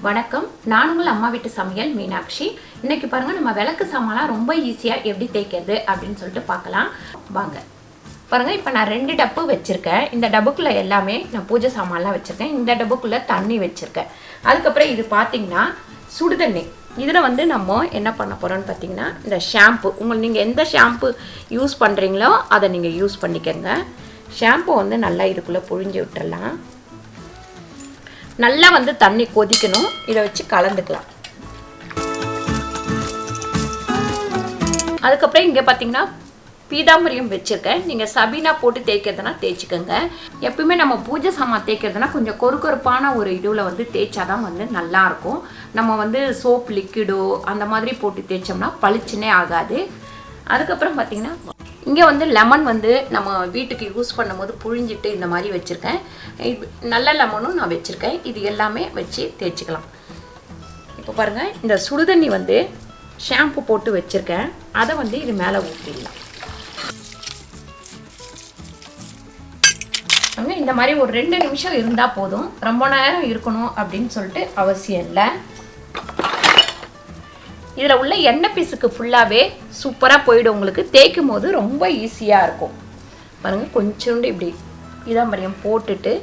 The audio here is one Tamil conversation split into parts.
வணக்கம், நான் உங்கள் அம்மா வீட்டு சமையல் மீனாட்சி. இன்னைக்கு பாருங்க, நம்ம விளக்கு சாமான்லாம் ரொம்ப ஈஸியா எப்படி தேய்க்கிறது அப்படின்னு சொல்லிட்டு பார்க்கலாம் வாங்க. பாருங்க, இப்போ நான் 2 டப்பு வச்சிருக்கேன். இந்த டப்புக்குள்ள எல்லாமே நான் பூஜை சாமான்லாம் வச்சிருக்கேன். இந்த டப்புக்குள்ள தண்ணி வச்சிருக்கேன். அதுக்கப்புறம் இது பார்த்தீங்கன்னா சுடுதண்ணி. இதில் நம்ம என்ன பண்ண போகிறோம்னு பார்த்தீங்கன்னா, இந்த ஷாம்பு, நீங்கள் எந்த ஷாம்பு யூஸ் பண்ணுறீங்களோ அதை நீங்கள் யூஸ் பண்ணிக்கோங்க. ஷாம்பு நல்லா இதுக்குள்ளே புழிஞ்சு விட்டுடலாம். நல்லா தண்ணி கொதிக்கணும். இதை வச்சு கலந்துக்கலாம். அதுக்கப்புறம் இங்கே பார்த்தீங்கன்னா பீதாம்பரியம் வச்சுருக்கேன். நீங்கள் சபீனா போட்டு தேய்க்கிறதுனா தேய்ச்சிக்கோங்க. எப்பவுமே நம்ம பூஜை சாமான் தேய்க்கிறதுனா கொஞ்சம் கொறுப்பான ஒரு இதுவில் தேய்ச்சாதான் நல்லாயிருக்கும். நம்ம சோப் லிக்விடோ அந்த மாதிரி போட்டு தேய்ச்சோம்னா பளிச்சுனே ஆகாது. அதுக்கப்புறம் பார்த்தீங்கன்னா இங்கே லெமன் நம்ம வீட்டுக்கு யூஸ் பண்ணும்போது புழிஞ்சிட்டு இந்த மாதிரி வச்சுருக்கேன். நல்ல லெமனும் நான் வச்சுருக்கேன். இது எல்லாமே வச்சு தேய்ச்சிக்கலாம். இப்போ பாருங்கள், இந்த சுடுதண்ணி ஷாம்பு போட்டு வச்சுருக்கேன். அதை இது மேலே ஊற்றிடலாம். இந்த மாதிரி ஒரு 2 நிமிஷம் இருந்தால் போதும். ரொம்ப நேரம் இருக்கணும் அப்படின்னு சொல்லிட்டு அவசியம் இல்லை. இதில் உள்ள எண்ணெய் பீஸுக்கு ஃபுல்லாகவே சூப்பராக போயிடும். உங்களுக்கு தேய்க்கும் போது ரொம்ப ஈஸியாக இருக்கும். பாருங்கள், கொஞ்சோண்டு இப்படி பீதாம்பரியம் போட்டுட்டு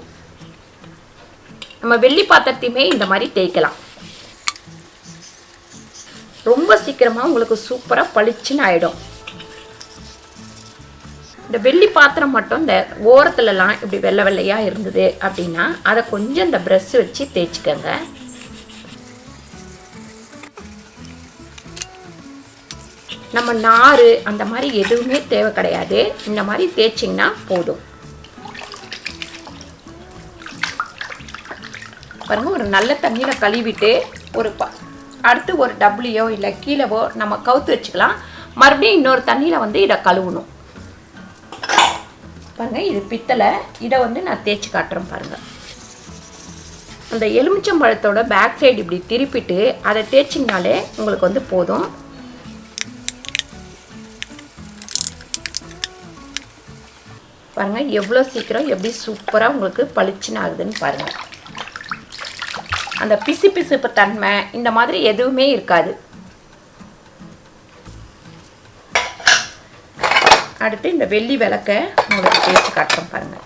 நம்ம வெள்ளி பாத்திரத்தையுமே இந்த மாதிரி தேய்க்கலாம். ரொம்ப சீக்கிரமாக உங்களுக்கு சூப்பராக பளிச்சுன்னு ஆகிடும். இந்த வெள்ளி பாத்திரம் மட்டும் இந்த ஓரத்துலலாம் இப்படி வெள்ளை வெள்ளையாக இருந்தது அப்படின்னா அதை கொஞ்சம் இந்த ப்ரஷ் வச்சு தேய்ச்சிக்கோங்க. நம்ம நார் அந்த மாதிரி எதுவுமே தேவை கிடையாது. இந்த மாதிரி தேய்ச்சிங்கன்னா போதும். பாருங்கள், ஒரு நல்ல தண்ணியில் கழுவிட்டு அடுத்து ஒரு டப்ளியோ இல்லை கீழவோ நம்ம கவுத்து வச்சுக்கலாம். மறுபடியும் இன்னொரு தண்ணியில் இதை கழுவணும். பாருங்கள், இது பித்தளை. இதை நான் தேய்ச்சி காட்டுறேன். பாருங்கள், அந்த எலுமிச்சம்பழத்தோட பேக் சைடு இப்படி திருப்பிட்டு அதை தேய்ச்சிங்கனாலே உங்களுக்கு போதும். பாருங்கள், எவ்வளோ சீக்கிரம் எப்படி சூப்பராக உங்களுக்கு பளிச்சுன்னு ஆகுதுன்னு பாருங்கள். அந்த பிசுப்பு தன்மை இந்த மாதிரி எதுவுமே இருக்காது. அடுத்து இந்த வெள்ளி விளக்கை உங்களுக்கு தேய்ச்சி காட்டுறோம். பாருங்கள்,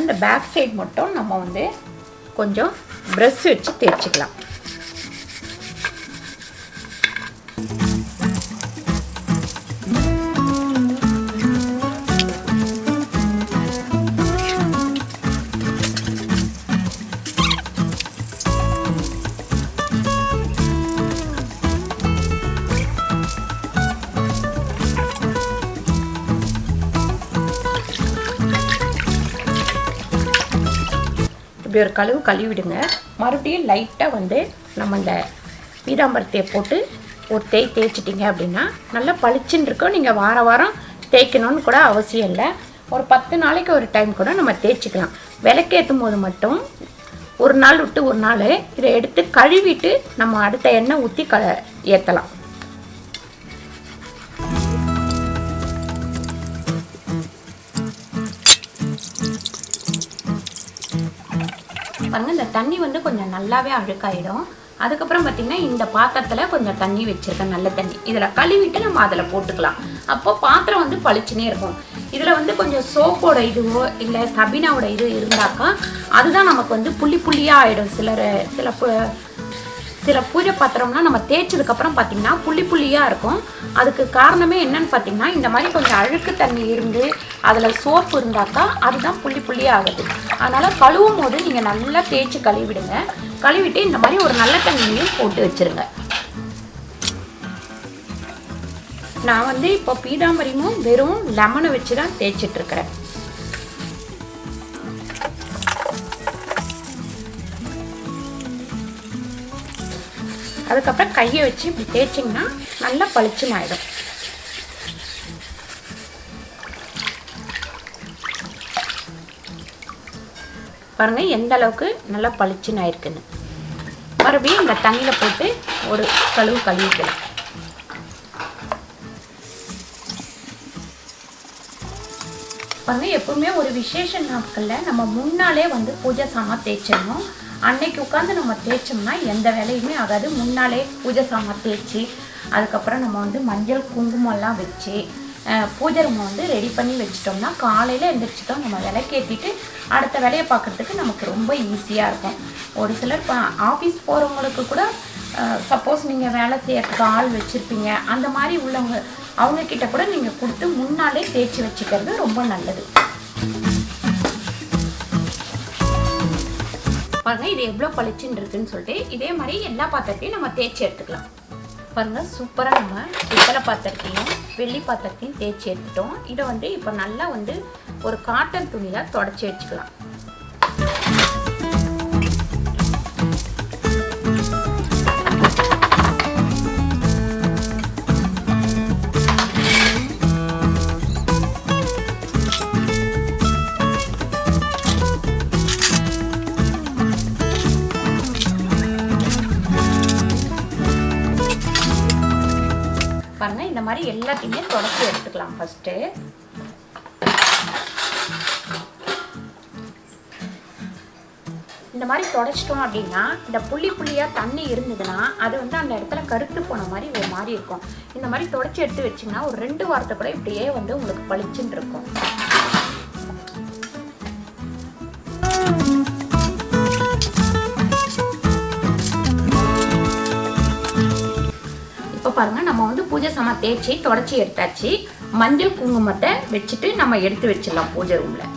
இந்த பேக் சைடு மட்டும் நம்ம கொஞ்சம் ப்ரஷ் வச்சு தேய்ச்சிக்கலாம். இப்படி ஒரு கழுவிடுங்க. மறுபடியும் லைட்டாக நம்ம இந்த பீதாம்பரத்தையை போட்டு ஒரு தேய்ச்சிட்டிங்க அப்படின்னா நல்லா பளிச்சுன்னு இருக்கும். நீங்கள் வாரம் தேய்க்கணும்னு கூட அவசியம் இல்லை. ஒரு 10 நாளைக்கு ஒரு டைம் கூட நம்ம தேய்ச்சிக்கலாம். விளக்கேற்றும் போது மட்டும் ஒரு நாள் விட்டு ஒரு நாள் இதை எடுத்து கழுவிட்டு நம்ம அடுத்த எண்ணெய் ஊற்றி ஏற்றலாம். பாருங்கள், இந்த தண்ணி கொஞ்சம் நல்லாவே அழுக்காயிடும். அதுக்கப்புறம் பார்த்திங்கன்னா இந்த பாத்திரத்தில் கொஞ்சம் தண்ணி வச்சுருக்கேன், நல்ல தண்ணி. இதில் கழுவிட்டு நம்ம அதில் போட்டுக்கலாம். அப்போ பாத்திரம் பளிச்சுனே இருக்கும். இதில் கொஞ்சம் சோப்போட இதுவோ இல்லை சபீனாவோட இது இருந்தாக்கா அதுதான் நமக்கு புள்ளியாக ஆகிடும். சில பூஜை பாத்திரம்லாம் நம்ம தேய்ச்சதுக்கப்புறம் பார்த்திங்கன்னா புள்ளியாக இருக்கும். அதுக்கு காரணமே என்னன்னு பார்த்தீங்கன்னா, இந்த மாதிரி கொஞ்சம் அழுக்கு தண்ணி இருந்து அதில் சோப்பு இருந்தாக்கா அதுதான் புள்ளியாக ஆகுது. அதனால் கழுவும் போது நீங்கள் நல்லா தேய்ச்சி கழுவிடுங்க. கழுவிட்டு இந்த மாதிரி ஒரு நல்ல தண்ணியையும் போட்டு வச்சுருங்க. நான் இப்போ பீதாம்பரியமும் வெறும் லெமனை வச்சு தான் தேய்ச்சிட்ருக்கிறேன். அதுக்கப்புறம் கையை வச்சு இப்படி தேய்ச்சிங்கன்னா நல்லா பளிச்சுன்னு ஆகிடும். பாருங்கள் எந்த அளவுக்கு நல்லா பளிச்சுன்னு ஆயிருக்குன்னு. மறுபடியும் இந்த தண்ணியில் போட்டு ஒரு கழுவிக்கலாம். பாருங்கள் எப்பவுமே ஒரு விசேஷ நாட்களில் நம்ம முன்னாலே வந்து பூஜை சாமான் தேய்ச்சிடணும். அன்னைக்கு உட்காந்து நம்ம தேய்ச்சோம்னா எந்த வேலையுமே ஆகாது. முன்னாலே பூஜை சாமான் தேய்ச்சி அதுக்கப்புறம் நம்ம வந்து மஞ்சள் குங்குமம்லாம் வச்சு பூஜை ரூமை வந்து ரெடி பண்ணி வச்சிட்டோம்னா காலையில் எழுந்திரிச்சிட்டோம் நம்ம விளக்கேற்றிட்டு அடுத்த வேலையை பார்க்குறதுக்கு நமக்கு ரொம்ப ஈஸியாக இருக்கும். ஒரு சிலர் இப்போ ஆஃபீஸ் போகிறவங்களுக்கு கூட சப்போஸ் நீங்கள் வேலை செய்யறதுக்கு ஆள் வச்சுருப்பீங்க, அந்த மாதிரி உள்ளவங்க அவங்கக்கிட்ட கூட நீங்கள் கொடுத்து முன்னாலே தேய்ச்சி வச்சுக்கிறது ரொம்ப நல்லது. பாருங்கள் இது எவ்வளோ பளிச்சுன்னு இருக்குன்னு சொல்லிட்டு இதே மாதிரி எல்லா பாத்திரத்தையும் நம்ம தேய்ச்சி எடுத்துக்கலாம். பாருங்கள் சூப்பராக நம்ம பித்தளை பாத்திரத்தையும் வெள்ளி பாத்திரத்தையும் தேய்ச்சி எடுத்துட்டோம். இதை வந்து இப்போ நல்லா வந்து ஒரு காட்டன் துணியில் தொடச்சி வச்சுக்கலாம். பாருங்கள் இந்த மாதிரி எல்லாத்தையுமே தொடச்சி எடுத்துக்கலாம். ஃபஸ்ட்டு இந்த மாதிரி தொடச்சிட்டோம் அப்படின்னா இந்த புள்ளியாக தண்ணி இருந்ததுன்னா அது வந்து அந்த இடத்துல கருத்து போன மாதிரி ஒரு மாதிரி இருக்கும். இந்த மாதிரி தொடச்சி எடுத்து வச்சிங்கன்னா ஒரு 2 வாரத்தை கூட இப்படியே வந்து உங்களுக்கு பளிச்சுன்னு இருக்கும். இப்போ பாருங்கள் நம்ம வந்து பூஜை சாமான் தேய்ச்சி தொடச்சி எடுத்தாச்சு. மஞ்சள் குங்குமத்தை வச்சுட்டு நம்ம எடுத்து வச்சிடலாம் பூஜை ரூமில்.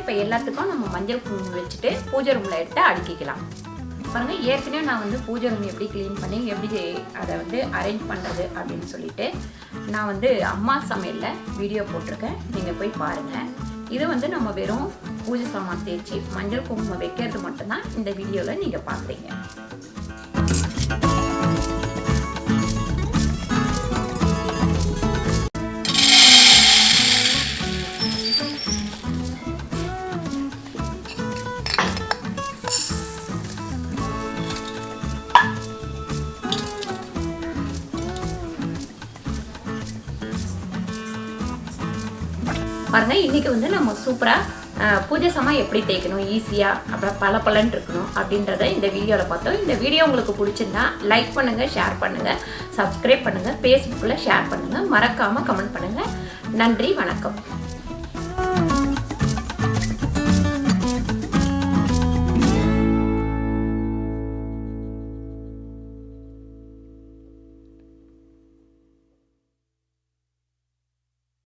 இப்போ எல்லாத்துக்கும் நம்ம மஞ்சள் குங்குமம் வச்சுட்டு பூஜை ரூமில் எடுத்து அடுக்கிக்கலாம். பாருங்கள் ஏற்கனவே நான் வந்து பூஜை ரூம் எப்படி க்ளீன் பண்ணி எப்படி அதை வந்து அரேஞ்ச் பண்ணுறது அப்படின்னு சொல்லிட்டு நான் வந்து அம்மா சமையலில் வீடியோ போட்டிருக்கேன், நீங்கள் போய் பாருங்கள். இது வந்து நம்ம வெறும் பூஜை சாமான் தேய்ச்சி மஞ்சள் குங்குமம் வைக்கிறது மட்டும்தான் இந்த வீடியோவில் நீங்கள் பார்க்குறீங்க. பாருங்கள் இன்றைக்கி வந்து நம்ம சூப்பராக பூஜை சாமான் எப்படி தேய்க்கணும் ஈஸியாக அப்புறம் பளபளன்னு இருக்கணும் அப்படின்றத இந்த வீடியோவில் பார்த்தோம். இந்த வீடியோ உங்களுக்கு பிடிச்சிருந்தா லைக் பண்ணுங்கள், ஷேர் பண்ணுங்கள், சப்ஸ்கிரைப் பண்ணுங்கள், ஃபேஸ்புக்கில் ஷேர் பண்ணுங்கள், மறக்காமல் கமெண்ட் பண்ணுங்கள். நன்றி, வணக்கம்.